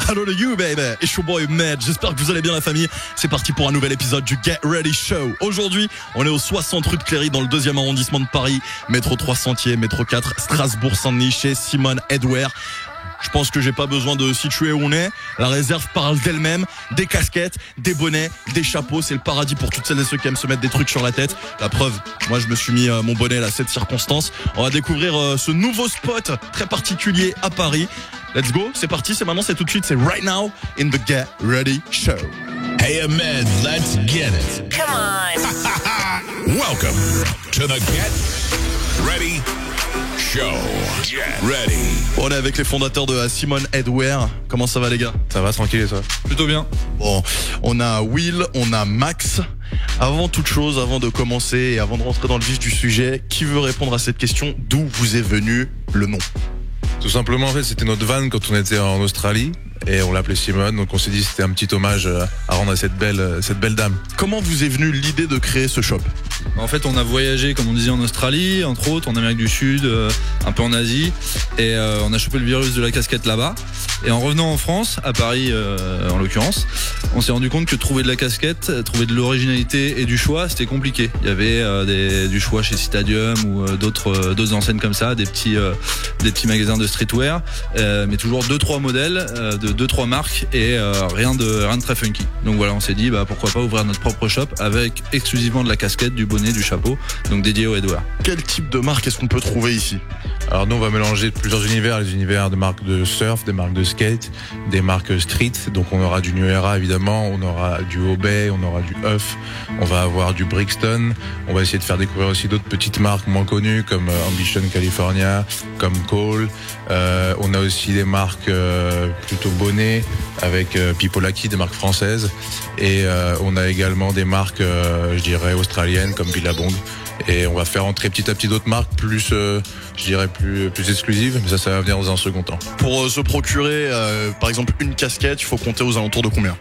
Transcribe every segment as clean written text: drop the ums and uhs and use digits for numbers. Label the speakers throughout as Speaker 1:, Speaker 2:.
Speaker 1: Hello to you baby, it's your boy Med, j'espère que vous allez bien la famille. C'est parti pour un nouvel épisode du Get Ready Show. Aujourd'hui, on est au 60 rue de Cléry dans le 2e arrondissement de Paris, métro 3 Sentier, métro 4, Strasbourg-Saint-Denis chez Simone Edware. Je pense que j'ai pas besoin de situer où on est. La réserve parle d'elle-même. Des casquettes, des bonnets, des chapeaux. C'est le paradis pour toutes celles et ceux qui aiment se mettre des trucs sur la tête. La preuve, moi je me suis mis mon bonnet à cette circonstance. On va découvrir ce nouveau spot très particulier à Paris. Let's go, c'est parti, c'est maintenant, c'est tout de suite, c'est right now in the Get Ready Show.
Speaker 2: Hey Ahmed, let's get it.
Speaker 3: Come on.
Speaker 2: Welcome to the Get Ready Show. Get ready.
Speaker 1: On est avec les fondateurs de Simone Edware. Comment ça va les gars?
Speaker 4: Ça va, tranquille et toi?
Speaker 5: Plutôt bien.
Speaker 1: Bon, on a Will, on a Max. Avant toute chose, avant de commencer et avant de rentrer dans le vif du sujet, qui veut répondre à cette question? D'où vous est venu le nom?
Speaker 4: Tout simplement, en fait, c'était notre van quand on était en Australie et on l'appelait Simone, donc on s'est dit que c'était un petit hommage à rendre à cette belle dame.
Speaker 1: Comment vous est venue l'idée de créer ce shop?
Speaker 5: En fait, on a voyagé, comme on disait, en Australie, entre autres, en Amérique du Sud, un peu en Asie, et on a chopé le virus de la casquette là-bas. Et en revenant en France, à Paris en l'occurrence, on s'est rendu compte que trouver de la casquette, trouver de l'originalité et du choix, c'était compliqué. Il y avait du choix chez Citadium ou d'autres enseignes comme ça, des petits magasins de streetwear, mais toujours 2-3 modèles, de 2-3 marques et rien de très funky. Donc voilà, on s'est dit pourquoi pas ouvrir notre propre shop avec exclusivement de la casquette, du bonnet, du chapeau, donc dédié au Edward.
Speaker 1: Quel type de marque est-ce qu'on peut trouver ici?
Speaker 4: Alors nous, on va mélanger plusieurs univers, les univers de marques de surf, des marques de skate, des marques street. Donc on aura du New Era évidemment, on aura du Obey, on aura du Huff, on va avoir du Brixton. On va essayer de faire découvrir aussi d'autres petites marques moins connues comme Ambition California, comme Cole. On a aussi des marques plutôt bonnets avec Pipolaki, des marques françaises. Et on a également des marques, je dirais, australiennes comme Billabong. Et on va faire entrer petit à petit d'autres marques plus, je dirais, plus exclusives, mais ça va venir dans un second temps.
Speaker 1: Pour se procurer, par exemple, une casquette, il faut compter aux alentours de combien?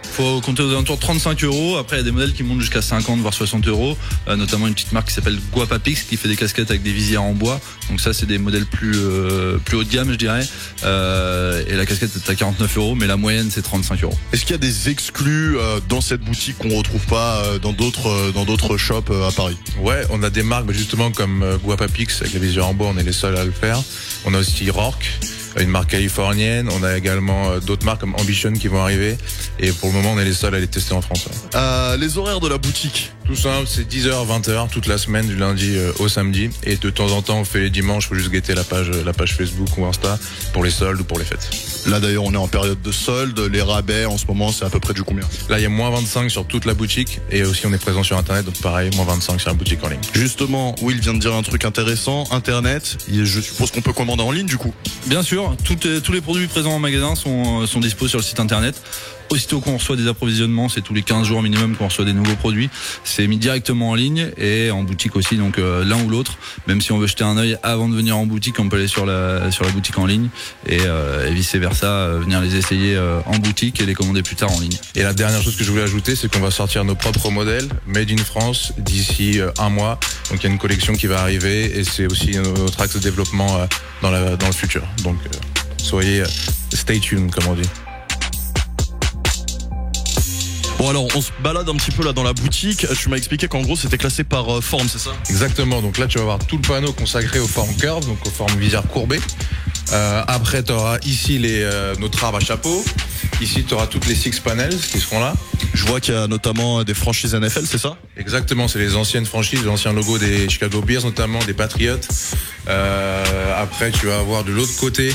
Speaker 5: Il faut compter aux alentours de 35 €. Après, il y a des modèles qui montent jusqu'à 50 voire 60 €, notamment une petite marque qui s'appelle Guapapix qui fait des casquettes avec des visières en bois. Donc ça, c'est des modèles plus haut de gamme, je dirais. Et la casquette est à 49 €, mais la moyenne, c'est 35 €.
Speaker 1: Est-ce qu'il y a des exclus dans cette boutique qu'on retrouve pas dans d'autres shops à Paris?
Speaker 4: Ouais, on a des marques justement comme Guapapix avec les visières en bois, on est les seuls à le faire. On a aussi Rock, une marque californienne. On a également d'autres marques comme Ambition qui vont arriver. Et pour le moment, on est les seuls à les tester en France.
Speaker 1: Les horaires de la boutique?
Speaker 4: Tout simple, c'est 10h, 20h toute la semaine, du lundi au samedi. Et de temps en temps, on fait les dimanches. Il faut juste guetter la page Facebook ou Insta pour les soldes ou pour les fêtes.
Speaker 1: Là d'ailleurs, on est en période de solde. Les rabais en ce moment, c'est à peu près du combien?
Speaker 4: Là, il y a moins 25 sur toute la boutique. Et aussi, on est présent sur Internet. Donc pareil, moins 25 sur la boutique en ligne.
Speaker 1: Justement, Will vient de dire un truc intéressant. Internet, je suppose qu'on peut commander en ligne du coup?
Speaker 5: Bien sûr, tous les produits présents en magasin sont dispo sur le site internet. Aussitôt qu'on reçoit des approvisionnements, c'est tous les 15 jours minimum qu'on reçoit des nouveaux produits. C'est mis directement en ligne et en boutique aussi, donc l'un ou l'autre. Même si on veut jeter un œil avant de venir en boutique, on peut aller sur la boutique en ligne et vice versa, venir les essayer en boutique et les commander plus tard en ligne.
Speaker 4: Et la dernière chose que je voulais ajouter, c'est qu'on va sortir nos propres modèles Made in France d'ici un mois. Donc il y a une collection qui va arriver et c'est aussi notre axe de développement dans le futur. Donc soyez stay tuned, comme on dit.
Speaker 1: Bon alors, on se balade un petit peu là dans la boutique. Tu m'as expliqué qu'en gros c'était classé par forme, c'est ça?
Speaker 4: Exactement, donc là tu vas avoir tout le panneau consacré aux formes curves, donc aux formes visière courbées. Après tu auras ici notre arbre à chapeau. Ici tu auras toutes les six panels qui seront là.
Speaker 1: Je vois qu'il y a notamment des franchises NFL, c'est ça?
Speaker 4: Exactement, c'est les anciennes franchises, les anciens logos des Chicago Bears notamment, des Patriots. Après tu vas avoir de l'autre côté,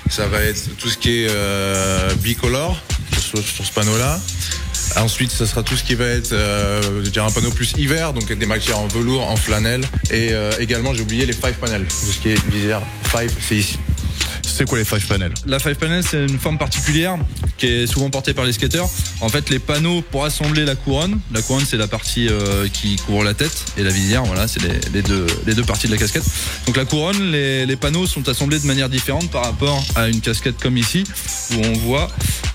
Speaker 4: ça va être tout ce qui est bicolore sur ce panneau là. Ensuite, ça sera tout ce qui va être, je dirais un panneau plus hiver, donc des matières en velours, en flanelle. Et également, j'ai oublié les 5 panels. Tout ce qui est visière 5, c'est ici.
Speaker 1: C'est quoi les 5 panels?
Speaker 5: La 5 panel, c'est une forme particulière qui est souvent portée par les skateurs. En fait, les panneaux pour assembler la couronne, c'est la partie qui couvre la tête, et la visière, voilà, c'est les deux parties de la casquette. Donc la couronne, les panneaux sont assemblés de manière différente par rapport à une casquette comme ici, où on voit,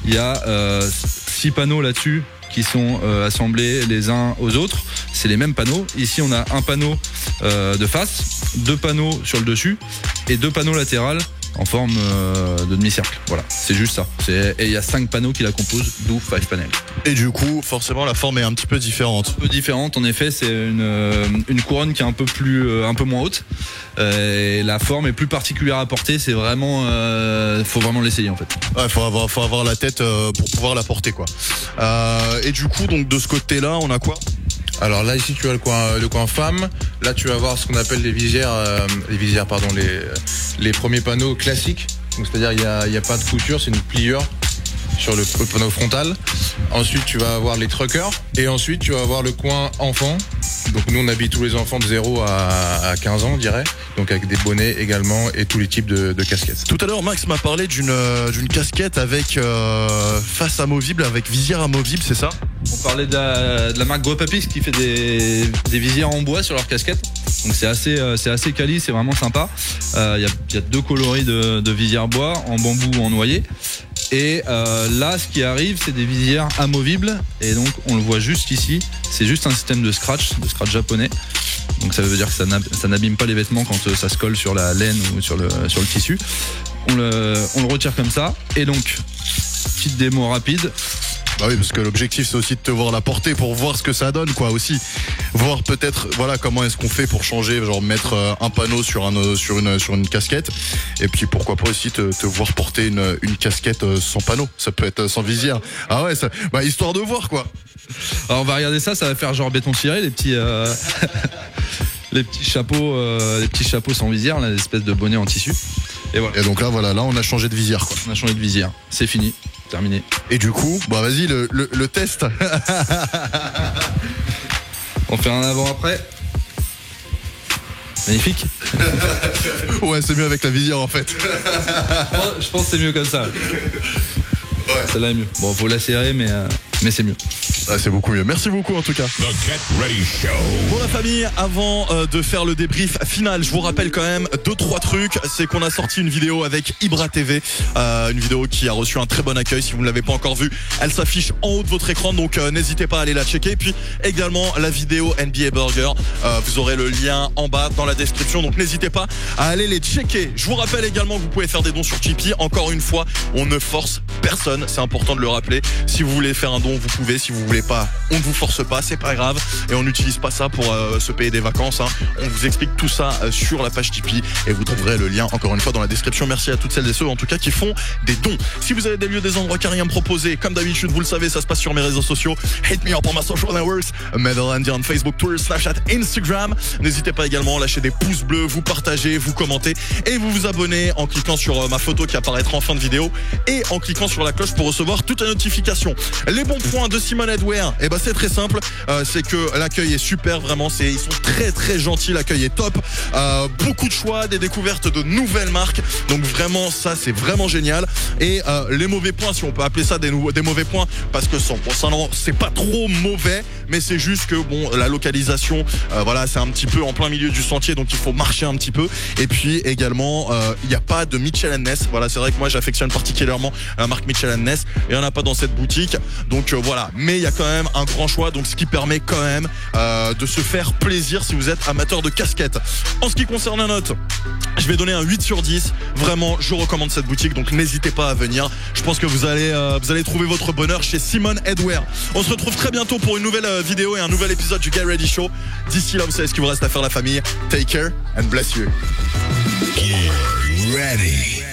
Speaker 5: il y a 6 panneaux là-dessus qui sont assemblés les uns aux autres. C'est les mêmes panneaux. Ici, on a un panneau de face, 2 panneaux sur le dessus et 2 panneaux latérales en forme de demi-cercle. Voilà, c'est juste ça. Et il y a 5 panneaux qui la composent, d'où 5 panels.
Speaker 1: Et du coup, forcément, la forme est un petit peu différente.
Speaker 5: Un peu différente, en effet, c'est une couronne qui est un peu moins haute. Et la forme est plus particulière à porter. C'est vraiment, faut vraiment l'essayer en fait.
Speaker 1: Ouais, faut avoir la tête pour pouvoir la porter quoi. Et du coup, donc de ce côté-là, on a quoi?
Speaker 4: Alors là ici tu as le coin femme. Là tu vas voir ce qu'on appelle les visières, les premiers panneaux classiques. Donc c'est-à-dire il y a pas de couture, c'est une pliure sur le panneau frontal. Ensuite tu vas avoir les truckers et ensuite tu vas avoir le coin enfant. Donc nous on habille tous les enfants de 0 à 15 ans on dirait. Donc avec des bonnets également et tous les types de casquettes.
Speaker 1: Tout à l'heure Max m'a parlé d'une casquette avec face amovible, avec visière amovible, c'est ça?
Speaker 5: On parlait de la marque Guapapix qui fait des visières en bois sur leur casquette. Donc c'est assez quali, c'est vraiment sympa. Il y a 2 coloris de visière bois, en bambou ou en noyer. Et là, ce qui arrive, c'est des visières amovibles. Et donc, on le voit juste ici. C'est juste un système de scratch japonais. Donc, ça veut dire que ça n'abîme pas les vêtements quand ça se colle sur la laine ou sur le tissu. On le retire comme ça. Et donc, petite démo rapide.
Speaker 1: Bah oui, parce que l'objectif c'est aussi de te voir la porter pour voir ce que ça donne quoi aussi. Voir peut-être voilà comment est-ce qu'on fait pour changer, genre mettre un panneau sur une casquette et puis pourquoi pas aussi te voir porter une casquette sans panneau. Ça peut être sans visière. Ah ouais, histoire de voir quoi.
Speaker 5: Alors on va regarder ça va faire genre béton ciré, les petits les petits chapeaux sans visière, là, l'espèce de bonnet en tissu. Et voilà.
Speaker 1: Et donc là on a changé de visière quoi.
Speaker 5: On a changé de visière. C'est fini. Terminé.
Speaker 1: Et du coup, vas-y le test.
Speaker 5: On fait un avant-après. Magnifique.
Speaker 1: Ouais, c'est mieux avec la visière en fait.
Speaker 5: Je pense que c'est mieux comme ça. Ouais. Celle-là est mieux. Bon, faut la serrer, mais c'est mieux.
Speaker 1: Ah, c'est beaucoup mieux. Merci beaucoup en tout cas.
Speaker 2: The Get Ready Show.
Speaker 1: Bon la famille, avant de faire le débrief final, je vous rappelle quand même 2-3 trucs. C'est qu'on a sorti une vidéo avec Ibra TV, une vidéo qui a reçu un très bon accueil. Si vous ne l'avez pas encore vue, elle s'affiche en haut de votre écran, donc n'hésitez pas à aller la checker. Puis également la vidéo NBA Burger, vous aurez le lien en bas dans la description, donc n'hésitez pas à aller les checker. Je vous rappelle également que vous pouvez faire des dons sur Tipeee. Encore une fois, on ne force personne, c'est important de le rappeler. Si vous voulez faire un don, vous pouvez. Si vous voulez pas, on ne vous force pas, c'est pas grave. Et on n'utilise pas ça pour se payer des vacances, hein. On vous explique tout ça sur la page Tipeee et vous trouverez le lien encore une fois dans la description. Merci à toutes celles et ceux en tout cas qui font des dons. Si vous avez des lieux, des endroits, carrières à me proposer, comme d'habitude vous le savez, ça se passe sur mes réseaux sociaux. Hit me up on my social networks, Medel on Facebook, Twitter, Snapchat, Instagram. N'hésitez pas également à lâcher des pouces bleus, vous partagez, vous commentez et vous vous abonnez en cliquant sur ma photo qui apparaîtra en fin de vidéo et en cliquant sur la cloche pour recevoir toutes les notifications. Les bons points de Simone Headwear, c'est très simple, c'est que l'accueil est super, vraiment, ils sont très très gentils, l'accueil est top, beaucoup de choix, des découvertes de nouvelles marques, donc vraiment ça c'est vraiment génial. Et les mauvais points, si on peut appeler ça des mauvais points, parce que c'est pas trop mauvais, mais c'est juste que la localisation, c'est un petit peu en plein milieu du sentier, donc il faut marcher un petit peu. Et puis également, il n'y a pas de Mitchell & Ness. Voilà, c'est vrai que moi j'affectionne particulièrement la marque Mitchell & Ness, et il n'y en a pas dans cette boutique, donc voilà. Mais il y a quand même un grand choix, donc ce qui permet quand même de se faire plaisir si vous êtes amateur de casquettes. En ce qui concerne la note, je vais donner un 8 sur 10. Vraiment, je recommande cette boutique, donc n'hésitez pas à venir. Je pense que vous allez trouver votre bonheur chez Simone Headwear. On se retrouve très bientôt pour une nouvelle vidéo et un nouvel épisode du Get Ready Show. D'ici là, vous savez ce qu'il vous reste à faire, la famille. Take care and bless you.
Speaker 2: Get ready.